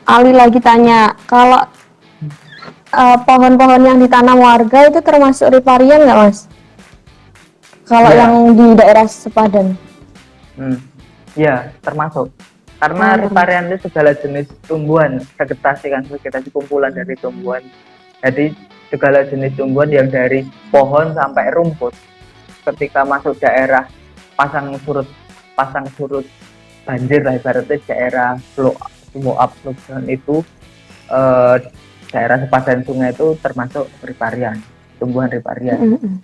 Ali lagi tanya, kalau pohon-pohon yang ditanam warga itu termasuk riparian nggak, Mas? Kalau yang Iya, di daerah sepadan? iya termasuk. Karena Oh, termasuk. riparian itu segala jenis tumbuhan, vegetasi kumpulan dari tumbuhan. Jadi segala jenis tumbuhan yang dari pohon sampai rumput, ketika masuk daerah pasang surut pasang surut banjir lah ibaratnya daerah flow up flow down itu, eh, daerah sepadan sungai itu termasuk riparian, tumbuhan riparian. Mm-mm.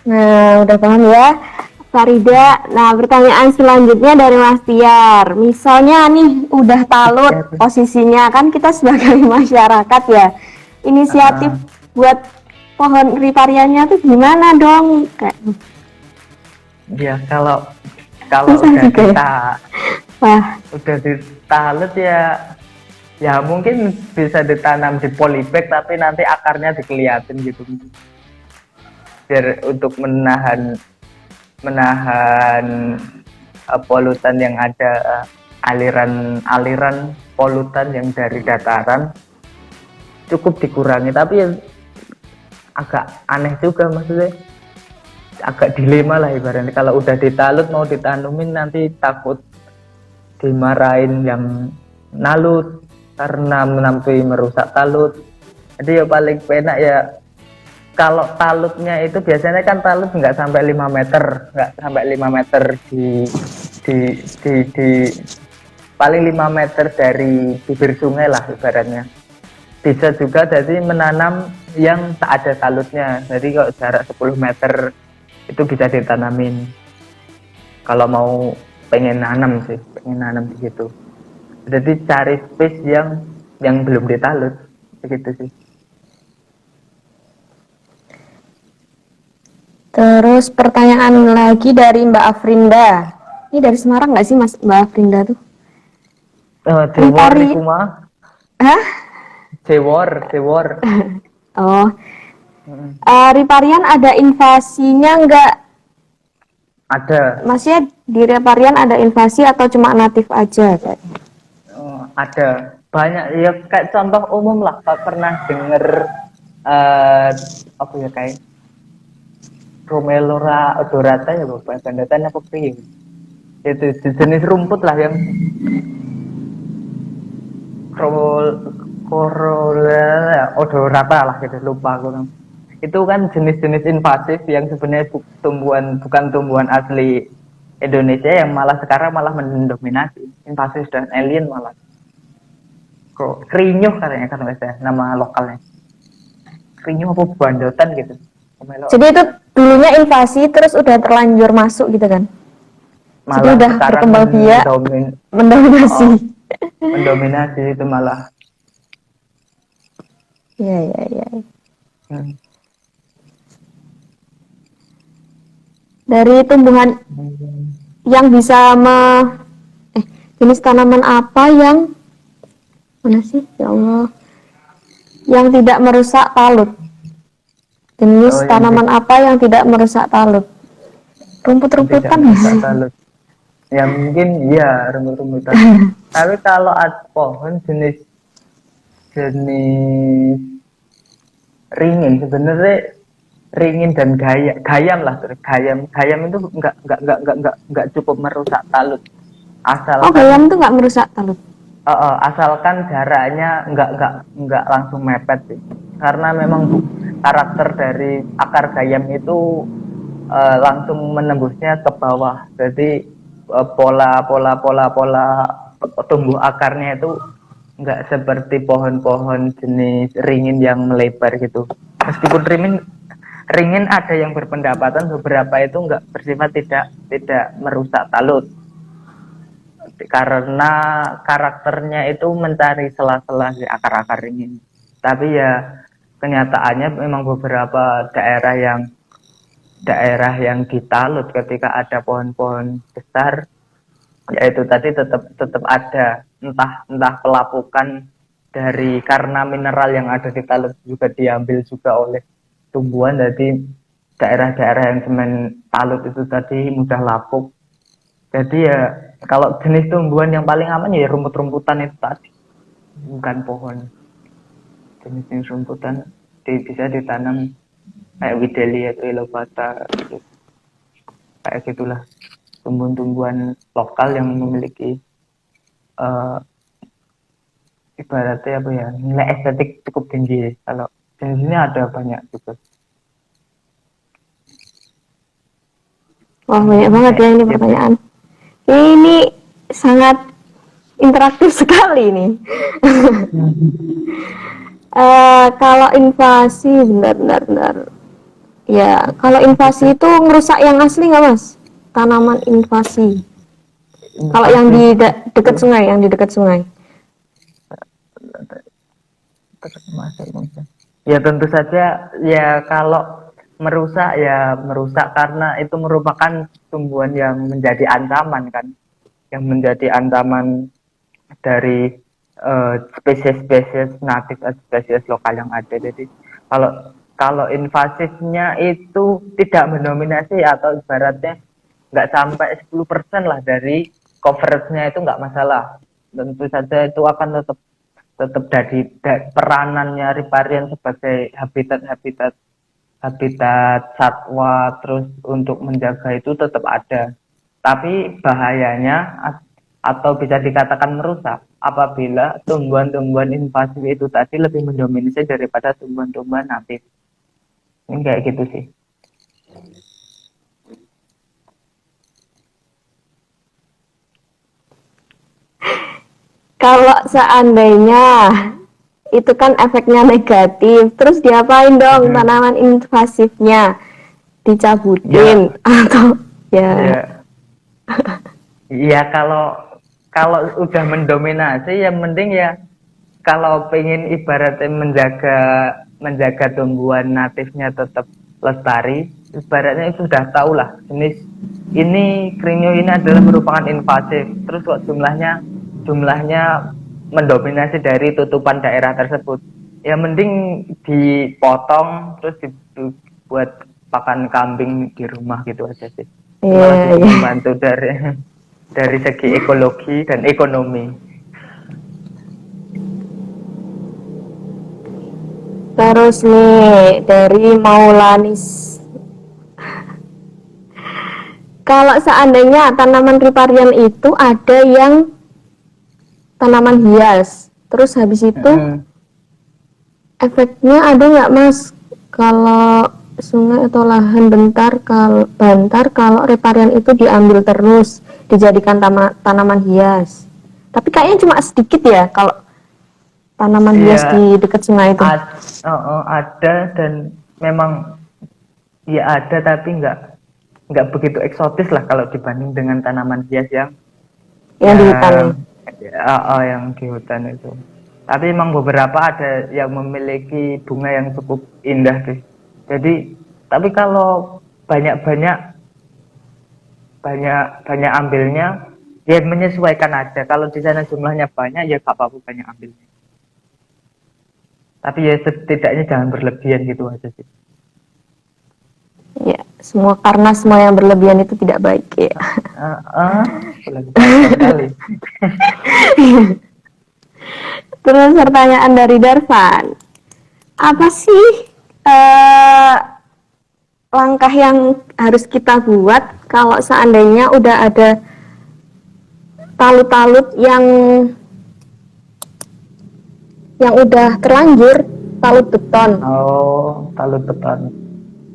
Nah, udah paham ya, Farida. Nah, pertanyaan selanjutnya dari Mas Tiar. Misalnya nih, udah talut Ya, posisinya, kan kita sebagai masyarakat ya, inisiatif buat pohon ripariannya tuh gimana dong? Kayak ya kalau kalau susah juga ya. Wah, udah ditalut ya, ya mungkin bisa ditanam di polybag tapi nanti akarnya dikeliatin gitu, biar untuk menahan menahan polutan yang ada, aliran-aliran polutan yang dari dataran cukup dikurangi. Tapi ya agak aneh juga, maksudnya agak dilema lah ibaratnya, kalau udah ditalut mau ditanemin nanti takut dimarahin yang nalut karena menampi merusak talut. Jadi ya paling penak ya kalau talutnya itu biasanya kan talut nggak sampai 5 meter, nggak sampai 5 meter di paling 5 meter dari bibir sungai lah ibaratnya. Bisa juga jadi menanam yang tak ada talutnya, jadi kalau jarak 10 meter itu bisa ditanamin kalau mau pengen nanam sih, pengen nanam di situ. Jadi cari space yang belum ditalut begitu sih. terus pertanyaan lagi dari Mbak Afrinda. Ini dari Semarang nggak sih, Mas, Mbak Afrinda tuh? Cewor Ripari, niku mah, hah? cewor. Oh, Mm, riparian ada invasinya nggak? ada. Maksudnya di riparian ada invasi atau cuma natif aja kayak? Ada banyak ya, kayak contoh umum lah, kalau pernah denger apa ya, kayak Romelora odorata ya, bapak bandatan apa piye, itu jenis rumput lah yang Corolla odorata lah gitu, lupa aku. Itu kan jenis-jenis invasif yang sebenarnya bukan tumbuhan asli Indonesia, yang malah sekarang malah mendominasi, invasif dan alien malah. Kok krinyuh katanya kan biasanya nama lokalnya. Krinyuh apa bandotan gitu. Jadi itu dulunya invasi terus udah terlanjur masuk gitu kan? Jadi Malah udah sekarang berkembang biak, mendominasi. oh, mendominasi itu malah. Iya, iya, iya. Hmm. Dari tumbuhan yang bisa jenis tanaman apa yang mana sih, ya Allah, yang tidak merusak talut? Oh, Jenis tanaman apa yang tidak merusak talut? yang tidak Rumput-rumputan. merusak talut. Ya mungkin iya rumput-rumputan. Tapi kalau ada pohon jenis jenis ringin, sebenarnya ringin dan gayam lah, gayam itu nggak cukup merusak talut, Oh, gayam asalkan tuh nggak merusak talut. asalkan jaraknya nggak langsung mepet sih, karena memang karakter dari akar gayam itu langsung menembusnya ke bawah, jadi pola tumbuh akarnya itu nggak seperti pohon-pohon jenis ringin yang melebar gitu. Meskipun ringin ada yang berpendapatan beberapa itu nggak bersifat tidak merusak talut, karena karakternya itu mencari sela-sela di akar-akar ringin. Tapi ya kenyataannya memang beberapa daerah yang ditalut ketika ada pohon-pohon besar, yaitu tadi tetap ada entah pelapukan dari, karena mineral yang ada di talut juga diambil juga oleh tumbuhan. Jadi daerah-daerah yang semen talut itu tadi mudah lapuk. Jadi ya Kalau jenis tumbuhan yang paling aman ya rumput-rumputan itu tadi, bukan pohon. Jenis rumputan bisa ditanam kayak Widelia atau Elobata gitu. Kayak gitulah, tumbuhan-tumbuhan lokal yang memiliki ibaratnya apa ya, nilai estetik cukup tinggi. Kalau jenis ini ada banyak juga. Wah, banyak banget ya ini pertanyaan. Ini sangat interaktif sekali nih. Kalau invasi, benar. Ya, kalau invasi itu ngerusak yang asli nggak, Mas? Tanaman invasi. Kalau yang di dekat sungai, Ya tentu saja ya, kalau merusak karena itu merupakan tumbuhan yang menjadi ancaman kan, yang menjadi ancaman dari spesies-spesies natif atau spesies lokal yang ada. Jadi kalau invasifnya itu tidak mendominasi atau ibaratnya nggak sampai 10% lah dari coveragenya, itu nggak masalah. Tentu saja itu akan tetap dari peranannya riparian sebagai habitat satwa, terus untuk menjaga itu tetap ada. Tapi bahayanya atau bisa dikatakan merusak apabila tumbuhan-tumbuhan invasif itu tadi lebih mendominasi daripada tumbuhan-tumbuhan natif. Ini kayak gitu sih. Kalau seandainya itu kan efeknya negatif, terus diapain dong tanaman invasifnya? Dicabutin atau ya? Iya, kalau udah mendominasi ya mending ya, kalau pengen ibaratnya menjaga tumbuhan natifnya tetap lestari, ibaratnya itu sudah tahu lah jenis ini krinyo ini adalah merupakan invasif, terus kok jumlahnya mendominasi dari tutupan daerah tersebut, ya mending dipotong terus dibuat pakan kambing di rumah gitu aja sih. Malah bisa membantu dari segi ekologi dan ekonomi. Terus nih dari Maulanis, kalau seandainya tanaman riparian itu ada yang tanaman hias, terus habis itu efeknya ada nggak, Mas, kalau sungai atau lahan bantar kalau riparian itu diambil terus dijadikan tanaman hias? Tapi kayaknya cuma sedikit ya kalau tanaman hias di dekat sungai itu. Ada, dan memang ya ada, tapi nggak begitu eksotis lah kalau dibanding dengan tanaman hias yang di hutan. Yang di hutan itu. Tapi memang beberapa ada yang memiliki bunga yang cukup indah sih. Jadi, tapi kalau banyak ambilnya, ya menyesuaikan aja. Kalau di sana jumlahnya banyak, ya gak apa-apa banyak ambilnya. Tapi ya setidaknya jangan berlebihan gitu aja sih. Ya, karena semua yang berlebihan itu tidak baik ya. Sekali. Terus pertanyaan dari Darvan, apa sih langkah yang harus kita buat kalau seandainya udah ada talut-talut yang udah terlanjur talut beton? Talut beton.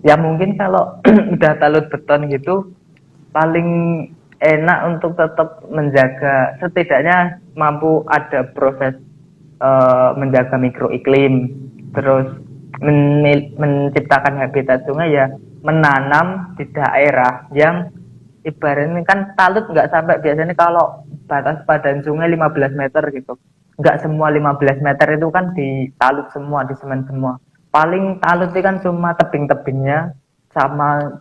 Ya mungkin kalau udah talut beton gitu, paling enak untuk tetap menjaga, setidaknya mampu ada proses menjaga mikroiklim, terus menciptakan habitat sungai, ya menanam di daerah yang ibaratnya kan talut nggak sampai, biasanya kalau batas badan sungai 15 meter gitu, nggak semua 15 meter itu kan ditalut semua, disemen semua. Paling talut itu kan cuma tebing-tebingnya sama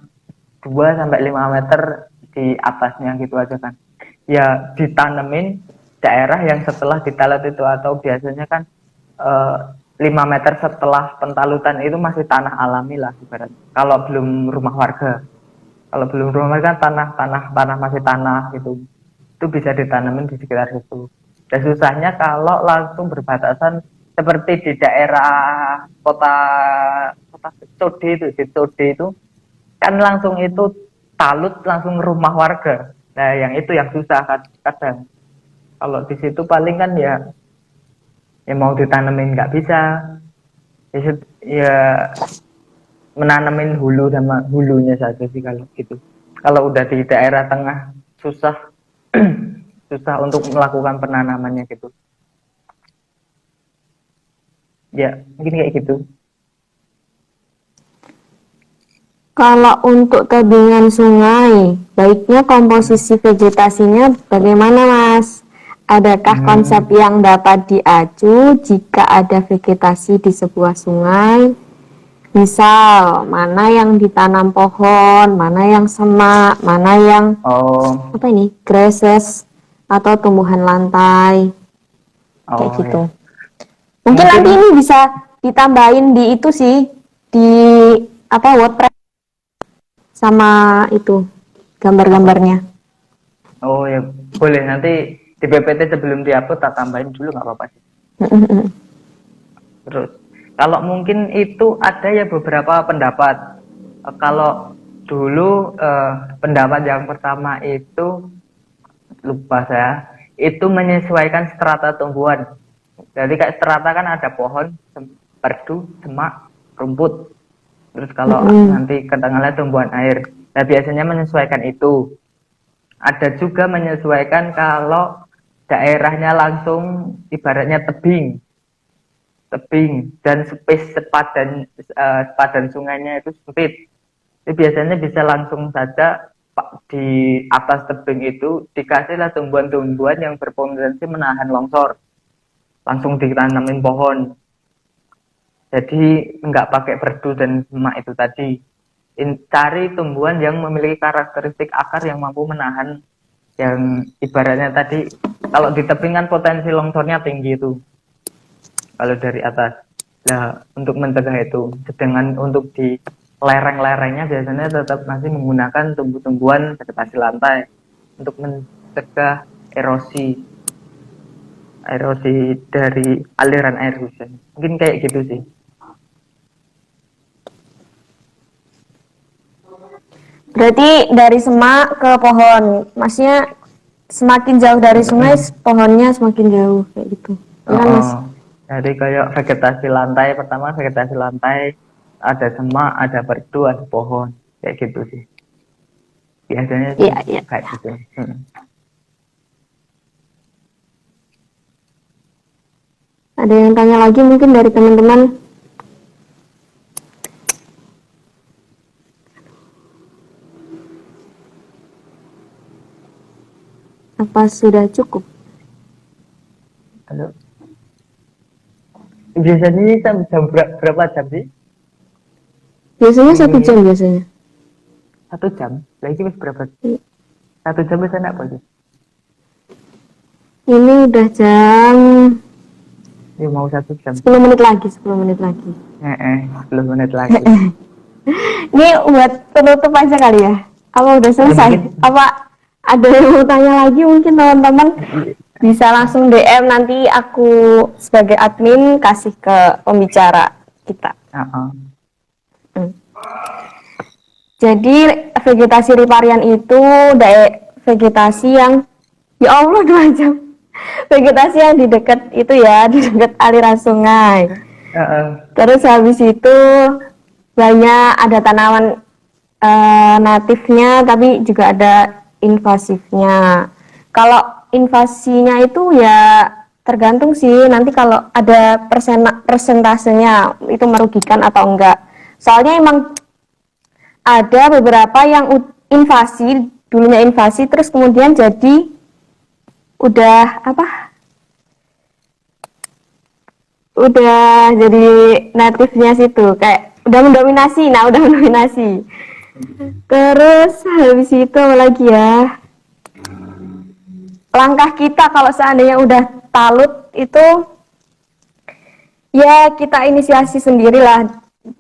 2-5 meter di atasnya gitu aja kan. Ya ditanemin daerah yang setelah ditalut itu, atau biasanya kan 5 meter setelah pentalutan itu masih tanah alami lah ibaratnya. Kalau belum rumah warga. Kalau belum rumah warga kan tanah masih tanah gitu. itu bisa ditanamin di sekitar situ. Dan susahnya kalau langsung berbatasan seperti di daerah kota kota Code itu, di Code itu kan langsung itu talut langsung rumah warga. Nah, yang itu yang susah kadang. Kalau di situ paling kan ya mau ditanamin nggak bisa. Ya menanamin hulu sama hulunya saja sih kalau gitu. Kalau udah di daerah tengah susah susah untuk melakukan penanamannya gitu. Ya, mungkin kayak gitu. Kalau untuk tebingan sungai, baiknya komposisi vegetasinya bagaimana, Mas? Adakah konsep yang dapat diacu jika ada vegetasi di sebuah sungai? Misal, mana yang ditanam pohon, mana yang semak, mana yang grasses atau tumbuhan lantai, kayak gitu. Ya. Mungkin nanti ini bisa ditambahin di itu sih, di WordPress sama itu gambar-gambarnya. Oh ya, boleh nanti di PPT sebelum diupload tak tambahin dulu nggak apa-apa sih. Terus kalau mungkin itu ada ya beberapa pendapat. Kalau dulu pendapat yang pertama itu lupa saya, itu menyesuaikan strata tumbuhan. Jadi kayak strata kan ada pohon, perdu, semak, rumput. Terus kalau nanti ke tengahnya tumbuhan air. Nah biasanya menyesuaikan itu. Ada juga menyesuaikan kalau daerahnya langsung ibaratnya tebing dan space sepadan sungainya itu sempit. Jadi biasanya bisa langsung saja di atas tebing itu dikasihlah tumbuhan-tumbuhan yang berpotensi menahan longsor. Langsung ditanamin pohon. Jadi nggak pakai perdu dan semak itu tadi. Cari tumbuhan yang memiliki karakteristik akar yang mampu menahan, yang ibaratnya tadi kalau di tebing kan potensi longsornya tinggi itu kalau dari atas. Nah untuk mencegah itu, sedangkan untuk di lereng-lerengnya biasanya tetap masih menggunakan tumbuh-tumbuhan vegetasi lantai untuk mencegah erosi dari aliran air hujan. Mungkin kayak gitu sih. Berarti dari semak ke pohon, maksudnya semakin jauh dari sungai, pohonnya semakin jauh kayak gitu. Jadi kayak vegetasi lantai, pertama vegetasi lantai, ada semak, ada perdu, ada pohon, kayak gitu sih. Biasanya kayak gitu. Ada yang tanya lagi mungkin dari teman-teman? Apa sudah cukup? Halo. Biasanya jam berapa jam sih? Biasanya 1 jam biasanya. 1 jam? Lagi berapa? 1 jam biasanya apa sih? Ini udah jam. Ya mau 1 jam. 10 menit lagi. 10 menit lagi. 10 menit lagi. Ini buat penutup aja kali ya? Apa udah selesai? Apa ada yang mau tanya lagi mungkin teman-teman? Bisa langsung DM, nanti aku sebagai admin kasih ke pembicara kita. Jadi vegetasi riparian itu vegetasi yang, ya Allah 2 jam. Vegetasi yang di dekat itu ya, di dekat aliran sungai. Terus habis itu banyak ada tanaman natifnya, tapi juga ada invasifnya. Kalau invasinya itu ya tergantung sih, nanti kalau ada persentasenya itu merugikan atau enggak. Soalnya emang ada beberapa yang dulunya invasi terus kemudian jadi udah jadi natifnya situ, kayak udah mendominasi. Terus habis itu apa lagi ya? Langkah kita kalau seandainya udah talut itu ya kita inisiasi sendirilah,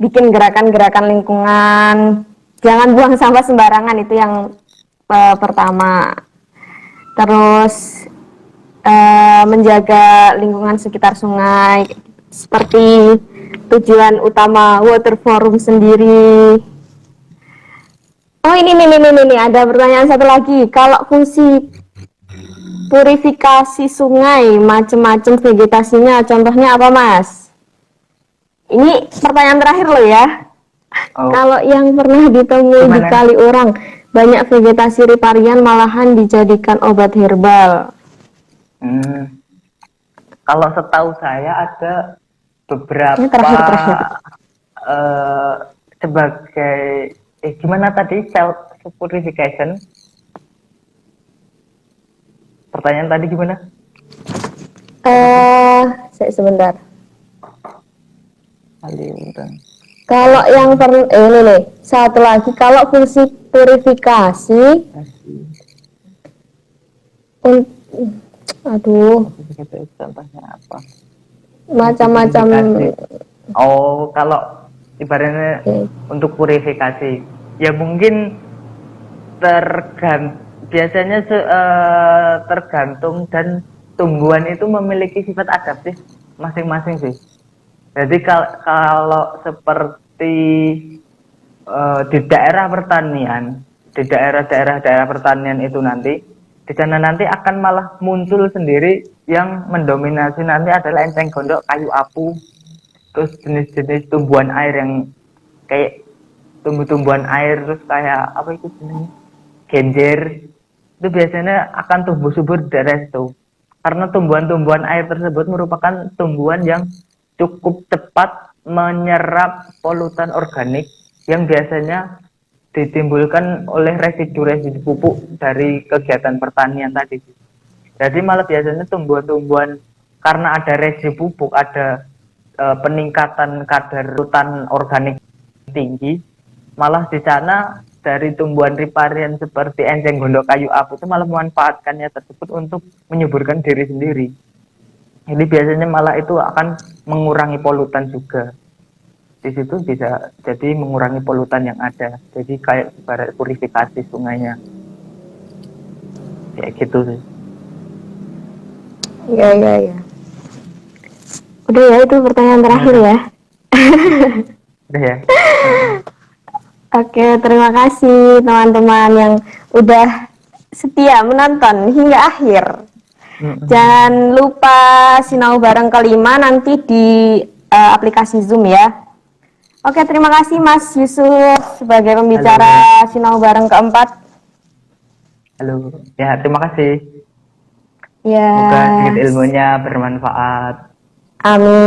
bikin gerakan-gerakan lingkungan, jangan buang sampah sembarangan, itu yang pertama. terus menjaga lingkungan sekitar sungai, seperti tujuan utama Water Forum sendiri. Oh ini nih, ada pertanyaan satu lagi. Kalau fungsi purifikasi sungai, macam-macam vegetasinya, contohnya apa Mas? Ini pertanyaan terakhir loh ya. Oh, Kalau yang pernah ditemui di gimana? kali orang, banyak vegetasi riparian malahan dijadikan obat herbal. Kalau setahu saya ada beberapa Ini terakhir. eh, sebagai gimana tadi self purification? Pertanyaan tadi gimana? Sebentar. Aliran. Kalau yang pernah ini nih, satu lagi, kalau fungsi purifikasi, aduh, Contohnya apa? macam-macam. Oh, kalau ibaratnya untuk purifikasi, ya mungkin biasanya tergantung, dan tumbuhan itu memiliki sifat adaptif masing-masing sih. Jadi kalau seperti di daerah pertanian, di daerah pertanian itu nanti, di sana nanti akan malah muncul sendiri yang mendominasi nanti adalah enceng gondok, kayu apu, terus jenis-jenis tumbuhan air yang kayak tumbuh-tumbuhan air, terus kayak apa itu jenisnya, genjer, itu biasanya akan tumbuh subur di daerah itu. Karena tumbuhan-tumbuhan air tersebut merupakan tumbuhan yang cukup cepat menyerap polutan organik yang biasanya ditimbulkan oleh residu-residu pupuk dari kegiatan pertanian tadi. Jadi malah biasanya tumbuhan-tumbuhan, karena ada residu pupuk, ada peningkatan kadar polutan organik tinggi, malah di sana dari tumbuhan riparian seperti enceng gondok, kayu apu itu malah memanfaatkannya tersebut untuk menyuburkan diri sendiri. Jadi biasanya malah itu akan mengurangi polutan juga. Di situ bisa jadi mengurangi polutan yang ada. Jadi kayak ibarat purifikasi sungainya. Kayak gitu sih. Iya. Udah ya, itu pertanyaan terakhir ya. Udah ya. Oke, terima kasih teman-teman yang udah setia menonton hingga akhir. Jangan lupa sinau bareng kelima nanti di aplikasi Zoom ya. Oke, terima kasih Mas Yusuf sebagai pembicara sinau bareng keempat. Halo. Ya, terima kasih. Ya. Semoga sedikit ilmunya bermanfaat. Amin.